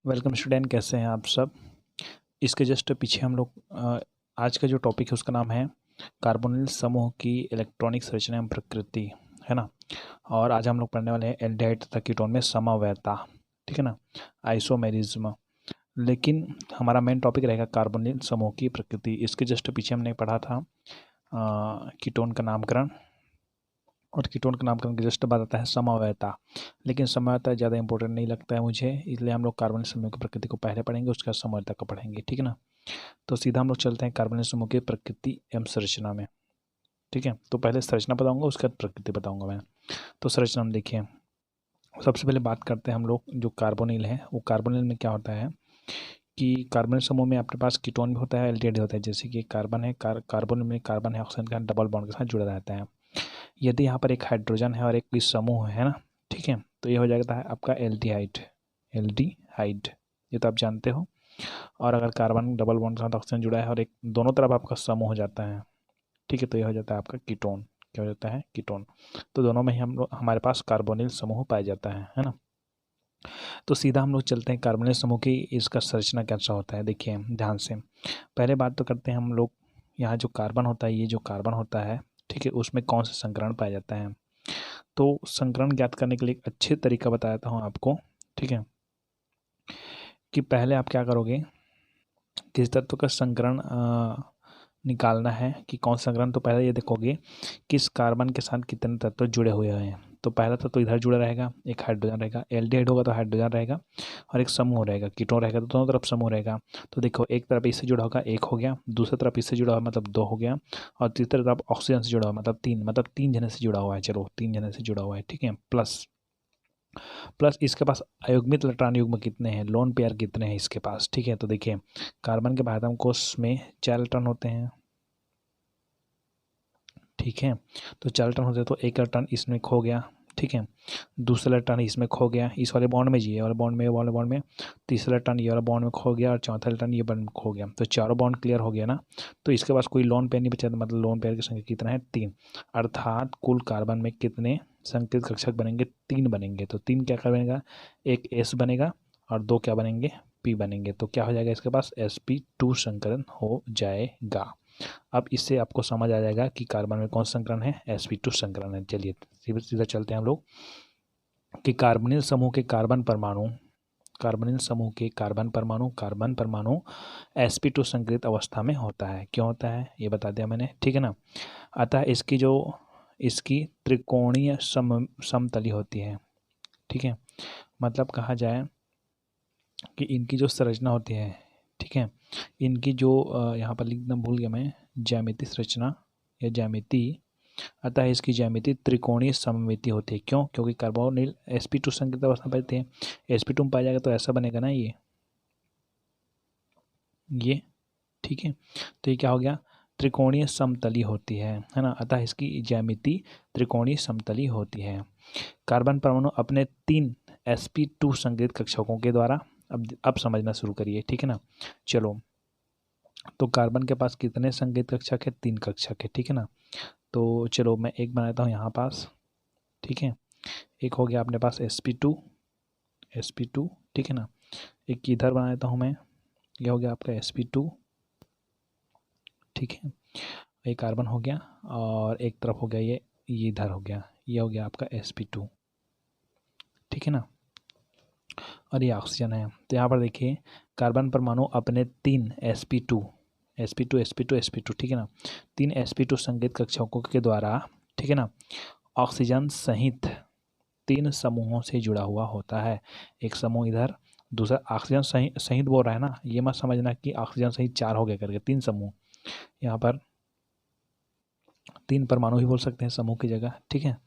Welcome student, कैसे हैं आप सब। इसके जस्ट पीछे हम लोग आज का जो टॉपिक है उसका नाम है कार्बोनिल समूह की इलेक्ट्रॉनिक संरचना एवं प्रकृति, है ना। और आज हम लोग पढ़ने वाले हैं एल्डिहाइड तथा कीटोन में समवयता, ठीक है ना, आइसोमेरिज्म। लेकिन हमारा मेन टॉपिक रहेगा कार्बोनिल समूह की प्रकृति। इसके जस्ट पीछे हमने पढ़ा था कीटोन का नामकरण, और कीटोन का नामकरण के जस्ट बाद आता है समवयता। लेकिन समवयता ज़्यादा इंपॉर्टेंट नहीं लगता है मुझे, इसलिए हम लोग कार्बनिक समूह की प्रकृति को पहले पढ़ेंगे, उसके बाद समवयता को पढ़ेंगे, ठीक है ना। तो सीधा हम लोग चलते हैं कार्बनिक समूह की प्रकृति एवं संरचना में, ठीक है। तो पहले संरचना बताऊंगा, उसके बाद प्रकृति बताऊंगा मैं। तो संरचना में देखिए, सबसे पहले बात करते हैं हम लोग जो कार्बोनिल है, वो कार्बोनिल में क्या होता है कि कार्बनिक समूह में आपके पास कीटोन भी होता है, एल्डिहाइड होता है। जैसे कि कार्बन है, कार्बोनिल में कार्बन है, ऑक्सीजन का डबल बॉन्ड के साथ जुड़ा रहता है। यदि यहाँ पर एक हाइड्रोजन है और एक भी समूह है ना, ठीक है, तो ये हो जाता है आपका एल्डिहाइड। एल्डिहाइड ये तो आप जानते हो। और अगर कार्बन डबल बॉन्ड के साथ ऑक्सीजन जुड़ा है और एक दोनों तरफ आपका समूह हो जाता है, ठीक है, तो ये हो जाता है आपका कीटोन। क्या हो जाता है? कीटोन। तो दोनों में ही हम लोग हमारे पास कार्बोनिल समूह पाया जाता है ना। तो सीधा हम लोग चलते हैं कार्बोनिल समूह की, इसका संरचना कैसा होता है देखिए ध्यान से। पहले बात तो करते हैं हम लोग, यहाँ जो कार्बन होता है, ये जो कार्बन होता है, ठीक है, उसमें कौन सा संकरण पाया जाता है। तो संकरण ज्ञात करने के लिए एक अच्छे तरीका बता देता हूँ आपको, ठीक है, कि पहले आप क्या करोगे, किस तत्व का संकरण निकालना है कि कौन सा संकरण, तो पहले ये देखोगे किस कार्बन के साथ कितने तत्व जुड़े हुए हैं। तो पहला तत्व इधर जुड़ा रहेगा, एक हाइड्रोजन रहेगा, एल्डिहाइड होगा तो हाइड्रोजन रहेगा, और एक समूह रहेगा, कीटोन रहेगा तो दोनों तरफ समूह रहेगा। तो देखो, एक तरफ इससे जुड़ा होगा, एक हो गया, दूसरी तरफ इससे जुड़ा हुआ मतलब दो हो गया, और तीसरी तरफ ऑक्सीजन से जुड़ा हुआ मतलब तीन, मतलब तीन जने से जुड़ा हुआ है। चलो, तीन जने से जुड़ा हुआ है, ठीक है। प्लस प्लस इसके पास अयुग्मित इलेक्ट्रॉन युग्म कितने हैं, लोन पेयर कितने हैं इसके पास, ठीक है। तो देखिए, कार्बन के बाध्यम कोष में 4 इलेक्ट्रॉन होते हैं, ठीक है। तो 4 इलेक्ट्रॉन होते हैं, तो एक इलेक्ट्रॉन इसमें खो गया, ठीक है। दूसरा इलेक्ट्रॉन इसमें खो गया, इस वाले बॉन्ड में, जी वाले बॉन्ड में, वाले बॉन्ड में। तीसरा इलेक्ट्रॉन ये वाला बॉन्ड में खो गया, और चौथा इलेक्ट्रॉन ये बॉन्ड में खो गया। तो चारों बॉन्ड क्लियर हो गया ना। तो इसके पास कोई लोन पेयर नहीं बचा, तो मतलब लोन पेयर की संख्या कितना है? 3। अर्थात कुल कार्बन में कितने संकेत कक्षक बनेंगे? 3 बनेंगे। तो 3 क्या बनेगा? एक एस बनेगा और 2 क्या बनेंगे? पी बनेंगे। तो क्या हो जाएगा इसके पास? sp2 संकरण हो जाएगा। अब इससे आपको समझ आ जाएगा कि कार्बन में कौन सा संकरण है, sp2 संकरण है। चलिए सीधा सीधा चलते हैं हम लोग कि कार्बोनिल समूह के कार्बन परमाणु, कार्बोनिल समूह के कार्बन परमाणु sp2 संकरित अवस्था में होता है। क्यों होता है ये बता दिया मैंने, ठीक है ना। अतः इसकी त्रिकोणीय समतली होती है, ठीक है। मतलब कहा जाए कि इनकी जो संरचना होती है, ठीक है, इनकी जो यहाँ पर लिखना भूल गया मैं, ज्यामिति संरचना या ज्यामिति, अतः इसकी ज्यामिति त्रिकोणीय सममिति होती है। क्यों? क्योंकि कार्बोनिल sp2 संकेत अवस्था में पाते हैं, sp2 में पाया जाएगा तो ऐसा बनेगा ना, ये ठीक है। तो ये क्या हो गया? त्रिकोणीय समतली होती है ना। अतः इसकी ज्यामिति त्रिकोणीय समतली होती है। कार्बन परमाणु अपने 3 sp2 संकेत कक्षकों के द्वारा, अब समझना शुरू करिए, ठीक है ना। चलो, तो कार्बन के पास कितने संकेत कक्षक है? 3 कक्षक है, ठीक है ना। तो चलो मैं एक बनाता हूँ यहाँ पास, ठीक है। एक हो गया अपने पास sp2, ठीक है ना। एक इधर बना देता हूँ मैं, यह हो गया आपका sp2, ठीक है। एक कार्बन हो गया, और एक तरफ हो गया ये इधर हो गया, ये हो गया आपका sp2, ठीक है ना। और ये ऑक्सीजन है। तो यहाँ पर देखिए, कार्बन परमाणु अपने 3 sp2, ठीक है ना, 3 sp2 संकेत कक्षकों के द्वारा, ठीक है ना, ऑक्सीजन सहित 3 समूहों से जुड़ा हुआ होता है। एक समूह इधर, दूसरा ऑक्सीजन सहित बोल रहा है ना, ये मत समझना कि ऑक्सीजन सहित 4 हो गया करके, 3 समूह। यहाँ पर 3 परमाणु ही बोल सकते हैं समूह की जगह, ठीक है।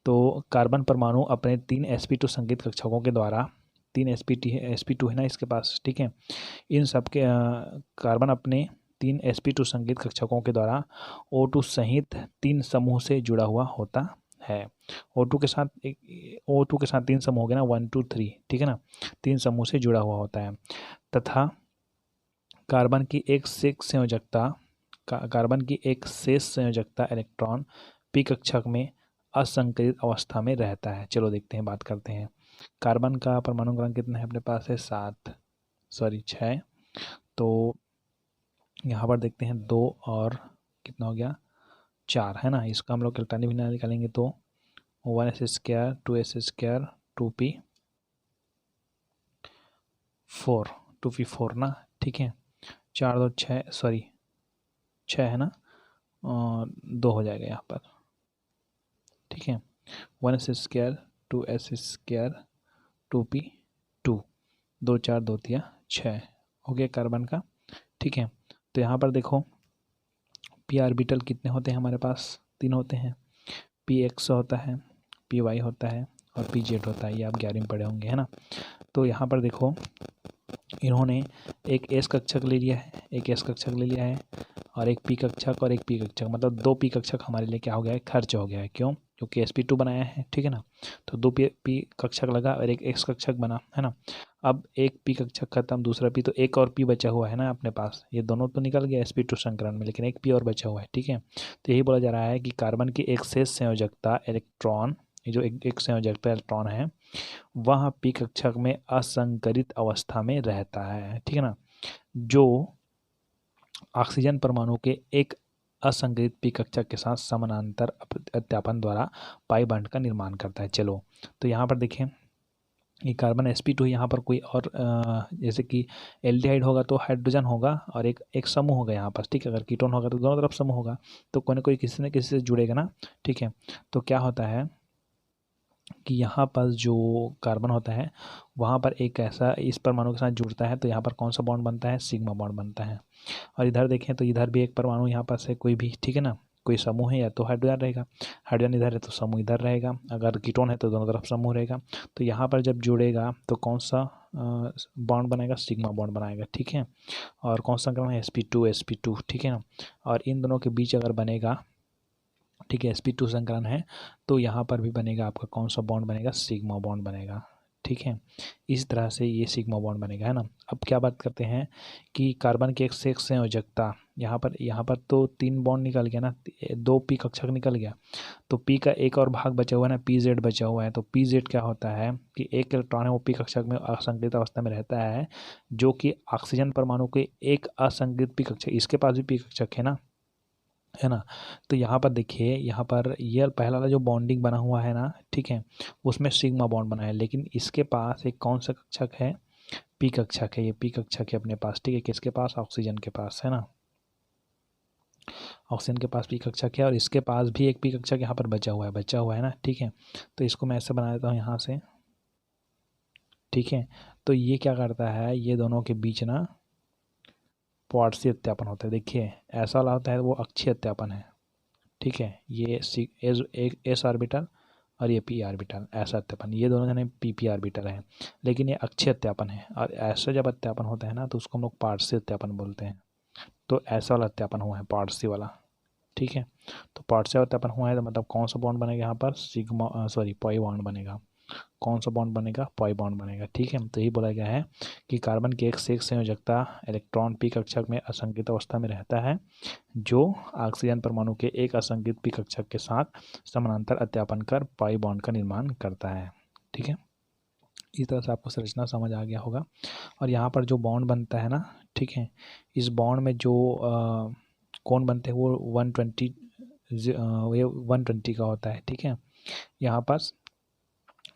तो कार्बन परमाणु अपने 3 sp2 संकेत कक्षकों के द्वारा, 3 sp2 है ना इसके पास, ठीक है। इन सब के कार्बन अपने 3 sp2 संकेत कक्षकों के द्वारा O2 सहित 3 समूह से जुड़ा हुआ होता है। O2 के साथ O2 के साथ 3 समूह हो गया ना, 1 2 3, ठीक है ना, 3 समूह से जुड़ा हुआ होता है। तथा कार्बन की एक शेष संयोजकता, कार्बन की एक शेष संयोजकता इलेक्ट्रॉन पी कक्षक में असंकरित अवस्था में रहता है। चलो देखते हैं, बात करते हैं। कार्बन का परमाणु क्रमांक कितना है अपने पास है 6। तो यहाँ पर देखते हैं 2 और कितना हो गया 4, है ना। इसका हम लोग इलेक्ट्रॉनिक भिन्नता निकालेंगे तो 1s² 2s² 2p4 ना, ठीक है। 4 2 6, सॉरी 6 है ना, 2 हो जाएगा यहाँ पर, ठीक है। 1s² 2s² 2p2, 2 4 2 3 6 हो गया कार्बन का, ठीक है। तो यहाँ पर देखो पी ऑर्बिटल कितने होते हैं हमारे पास, 3 होते हैं। पी एक्स होता है, पी वाई होता है और पी जेड होता है, ये आप 11 में पढ़े होंगे, है ना। तो यहाँ पर देखो इन्होंने एक एस कक्षक ले लिया है, एक एस कक्षक ले लिया है और एक पी कक्षक और एक पी कक्षक, मतलब 2 पी कक्षक हमारे लिए क्या हो गया है, खर्च हो गया है। क्यों? क्योंकि sp2 बनाया है, ठीक है ना। तो 2 पी कक्षक लगा और एक एक्स कक्षक बना, है ना। अब एक पी कक्षक खत्म, दूसरा पी, तो एक और पी बचा हुआ है ना अपने पास, ये दोनों तो निकल गया sp2 संकरण में, लेकिन एक पी और बचा हुआ है, ठीक है। तो यही बोला जा रहा है कि कार्बन की एक शेष संयोजकता इलेक्ट्रॉन, ये जो एक संयोजकता इलेक्ट्रॉन है वह पी कक्षक में असंकरित अवस्था में रहता है, ठीक है ना, जो ऑक्सीजन परमाणु के एक असंकरित पी कक्षक के साथ समानांतर अत्यापन द्वारा पाई बॉन्ड का निर्माण करता है। चलो तो यहाँ पर देखें ये कार्बन sp2 यहाँ पर कोई और जैसे कि एल्डिहाइड होगा तो हाइड्रोजन होगा और एक समूह होगा यहाँ पर, ठीक है। अगर कीटोन होगा तो दोनों तरफ समूह होगा, तो कोई ना कोई किसी न किसी से जुड़ेगा ना, ठीक है। तो क्या होता है कि यहाँ पर जो कार्बन होता है वहाँ पर एक ऐसा इस परमाणु के साथ जुड़ता है, तो यहाँ पर कौन सा बॉन्ड बनता है, सिग्मा बॉन्ड बनता है। और इधर देखें तो इधर भी एक परमाणु यहाँ पर से कोई भी, ठीक है ना, कोई समूह है या तो हाइड्रोजन रहेगा, हाइड्रोजन इधर है तो समूह इधर रहेगा, अगर कीटोन है तो दोनों तरफ समूह रहेगा। तो यहाँ पर जब जुड़ेगा तो कौन सा बॉन्ड बनाएगा, सिग्मा बॉन्ड बनाएगा, ठीक है। और कौन सा संक्रमण है, sp2, ठीक है ना। और इन दोनों के बीच अगर बनेगा, ठीक है, sp2 संकरण है, तो यहाँ पर भी बनेगा आपका कौन सा बॉन्ड बनेगा, सिग्मा बॉन्ड बनेगा, ठीक है। इस तरह से ये सिग्मा बॉन्ड बनेगा, है ना। अब क्या बात करते हैं कि कार्बन की एक से एक संयोजकता, यहाँ पर तो 3 बॉन्ड निकल गया ना, 2 पी कक्षक निकल गया, तो पी का एक और भाग बचा हुआ है ना, पी जेड बचा हुआ है। तो पी जेड क्या होता है कि एक इलेक्ट्रॉन है वो पी कक्षक में असंगत अवस्था में रहता है, जो कि ऑक्सीजन परमाणु के एक असंगत पी कक्षक, इसके पास भी पी कक्षक है ना। तो यहाँ पर देखिए, यहाँ पर ये पहला वाला जो बॉन्डिंग बना हुआ है ना, ठीक है, उसमें सिग्मा बॉन्ड बना है, लेकिन इसके पास एक कौन सा कक्षक है, पी कक्षक है, ये पी कक्षक है अपने पास, ठीक है। किसके पास, ऑक्सीजन के पास, है ना, ऑक्सीजन के पास पी कक्षक है और इसके पास भी एक पी कक्षक यहाँ पर बचा हुआ है ना, ठीक है। तो इसको मैं ऐसे बना देता हूँ यहाँ से, ठीक है। तो ये क्या करता है, ये दोनों के बीच ना क्वार्टसीय अत्यापन होता है। देखिए ऐसा वाला होता है वो अक्षीय अत्यापन है, ठीक है। ये एक एस ऑर्बिटल और ये पी ऑर्बिटल, ऐसा अत्यापन, ये दोनों जने पी ऑर्बिटल है, लेकिन ये अक्षीय अत्यापन है। और ऐसा जब अत्यापन होता है ना तो उसको हम लोग पार्श्व अत्यापन बोलते हैं। तो ऐसा वाला अत्यापन हुआ है पार्श्व वाला, ठीक है। तो पार्श्व अत्यापन हुआ है तो मतलब कौन सा बॉन्ड बनेगा यहाँ पर, सिग्मा सॉरी पाई बॉन्ड बनेगा। कौन सा बॉन्ड बनेगा, पाई बॉन्ड बनेगा, ठीक है। तो यही बोला गया है कि कार्बन की एक से एक संयोजकता इलेक्ट्रॉन पी कक्षक में असंगत अवस्था में रहता है, जो ऑक्सीजन परमाणु के एक असंगत पी कक्षक के साथ समानांतर अत्यापन कर पाई बॉन्ड का निर्माण करता है, ठीक है। इस तरह से आपको संरचना समझ आ गया होगा। और यहाँ पर जो बॉन्ड बनता है ना, ठीक है, इस बॉन्ड में जो कौन बनते हैं वो 120 ये 120 का होता है, ठीक है। यहाँ पास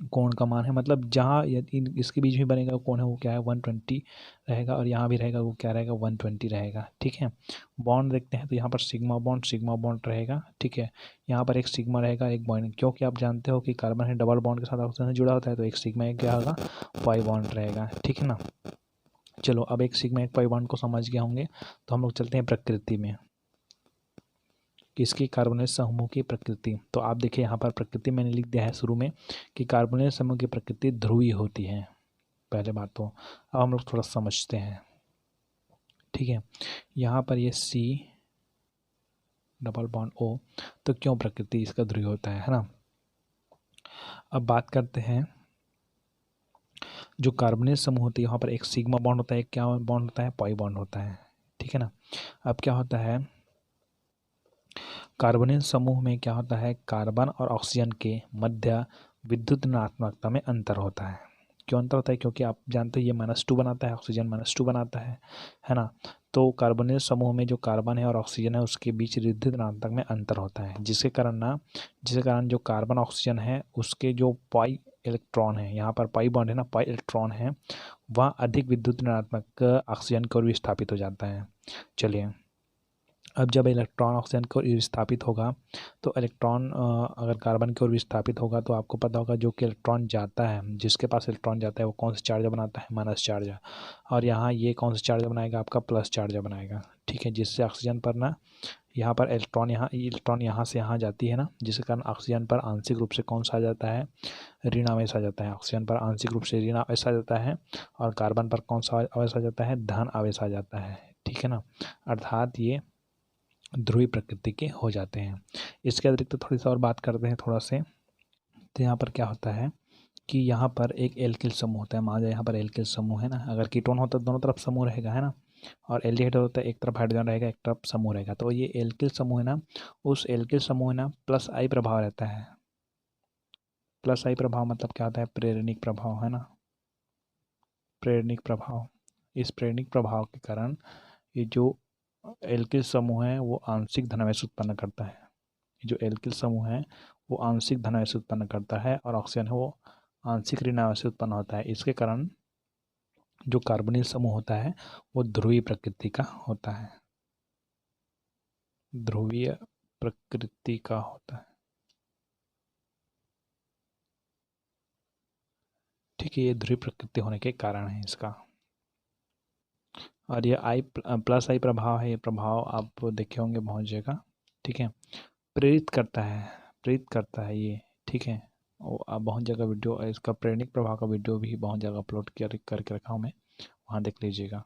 कोण का मान है, मतलब जहाँ इसके बीच में बनेगा कोण है वो क्या है, 120 रहेगा, और यहाँ भी रहेगा वो क्या रहेगा, 120 रहेगा, ठीक है। बॉन्ड देखते हैं तो यहाँ पर सिग्मा बॉन्ड रहेगा, ठीक है। यहाँ पर एक सिग्मा रहेगा, एक बॉन्ड, क्योंकि आप जानते हो कि कार्बन है डबल बॉन्ड के साथ ऑक्सीजन से जुड़ा होता है, तो एक सिग्मा एक क्या होगा, पाई बॉन्ड रहेगा, ठीक है ना। चलो अब एक सिग्मा एक पाई बॉन्ड को समझ गए होंगे, तो हम लोग चलते हैं प्रकृति में, किसकी, कार्बोनिल समूह की प्रकृति। तो आप देखिए यहाँ पर प्रकृति मैंने लिख दिया है शुरू में कि कार्बोनिल समूह की प्रकृति ध्रुवीय होती है, पहले बात। तो अब हम लोग थोड़ा समझते हैं, ठीक है। यहाँ पर ये C डबल बॉन्ड O, तो क्यों प्रकृति इसका ध्रुवीय होता है ना। अब बात करते हैं जो कार्बोनिल समूह होती है, यहाँ पर एक सिग्मा बॉन्ड होता है, एक क्या बॉन्ड होता है, पाई बॉन्ड होता है, ठीक है ना। अब क्या होता है, कार्बोनिल समूह में क्या होता है, कार्बन और ऑक्सीजन के मध्य विद्युत ऋणात्मकता में अंतर होता है। क्यों अंतर होता है? क्योंकि आप जानते हैं ये -2 बनाता है, ऑक्सीजन -2 बनाता है ना। तो कार्बोनिल समूह में जो कार्बन है और ऑक्सीजन है उसके बीच विद्युत ऋणात्मक में अंतर होता है, जिसके कारण जो कार्बन ऑक्सीजन है उसके जो पाई इलेक्ट्रॉन है, यहाँ पर पाई बॉन्ड है ना, पाई इलेक्ट्रॉन है, वह अधिक विद्युत ऋणात्मक ऑक्सीजन की ओर विस्थापित हो जाता है। चलिए, अब जब इलेक्ट्रॉन ऑक्सीजन की ओर विस्थापित होगा तो इलेक्ट्रॉन अगर कार्बन की ओर विस्थापित होगा तो आपको पता होगा जो कि इलेक्ट्रॉन जाता है, जिसके पास इलेक्ट्रॉन जाता है वो कौन सा चार्ज बनाता है? Minus charge. और यहाँ ये कौन सा चार्ज बनाएगा? आपका प्लस चार्ज बनाएगा, ठीक है। जिससे ऑक्सीजन पर ना यहाँ पर इलेक्ट्रॉन यहाँ से यहाँ जाती है ना, जिसके कारण ऑक्सीजन पर आंशिक रूप से कौन सा आ जाता है? ऋण आवेश आ जाता है। ऑक्सीजन पर आंशिक रूप से ऋण आवेश आ जाता है और कार्बन पर कौन सा आवेश आ जाता है? धन आवेश आ जाता है, ठीक है ना। अर्थात ये ध्रुवीय प्रकृति के हो जाते हैं। इसके अतिरिक्त थोड़ी सी और बात करते हैं थोड़ा से। तो यहाँ पर क्या होता है कि यहाँ पर एक एल्किल समूह होता है। मान लीजिए यहाँ पर एल्किल समूह है ना, अगर कीटोन होता है दोनों तरफ समूह रहेगा, है ना, और एल्डिहाइड होता है एक तरफ हाइड्रोजन रहेगा एक तरफ समूह रहेगा। तो ये एल्किल समूह है ना, उस एल्किल समूह है ना प्लस आई प्रभाव रहता है। प्लस आई प्रभाव मतलब क्या होता है? प्रेरणिक प्रभाव, है ना, प्रेरणिक प्रभाव। इस प्रेरणिक प्रभाव के कारण ये जो एल्किल समूह है वो आंशिक धनावेश उत्पन्न करता है। जो एल्किल समूह है वो आंशिक धनावेश उत्पन्न करता है और ऑक्सीजन है वो आंशिक ऋणावेश उत्पन्न होता है। इसके कारण जो कार्बोनिल समूह होता है वो ध्रुवीय प्रकृति का होता है। ध्रुवीय प्रकृति का होता है, ठीक है। ये ध्रुवीय प्रकृति होने के कारण है इसका। और ये आई प्लस आई प्रभाव है, ये प्रभाव आप देखे होंगे बहुत जगह, ठीक है। प्रेरित करता है ये, ठीक है। और आप बहुत जगह वीडियो इसका प्रेरणिक प्रभाव का वीडियो भी बहुत जगह अपलोड करके रखा हूँ मैं, वहाँ देख लीजिएगा।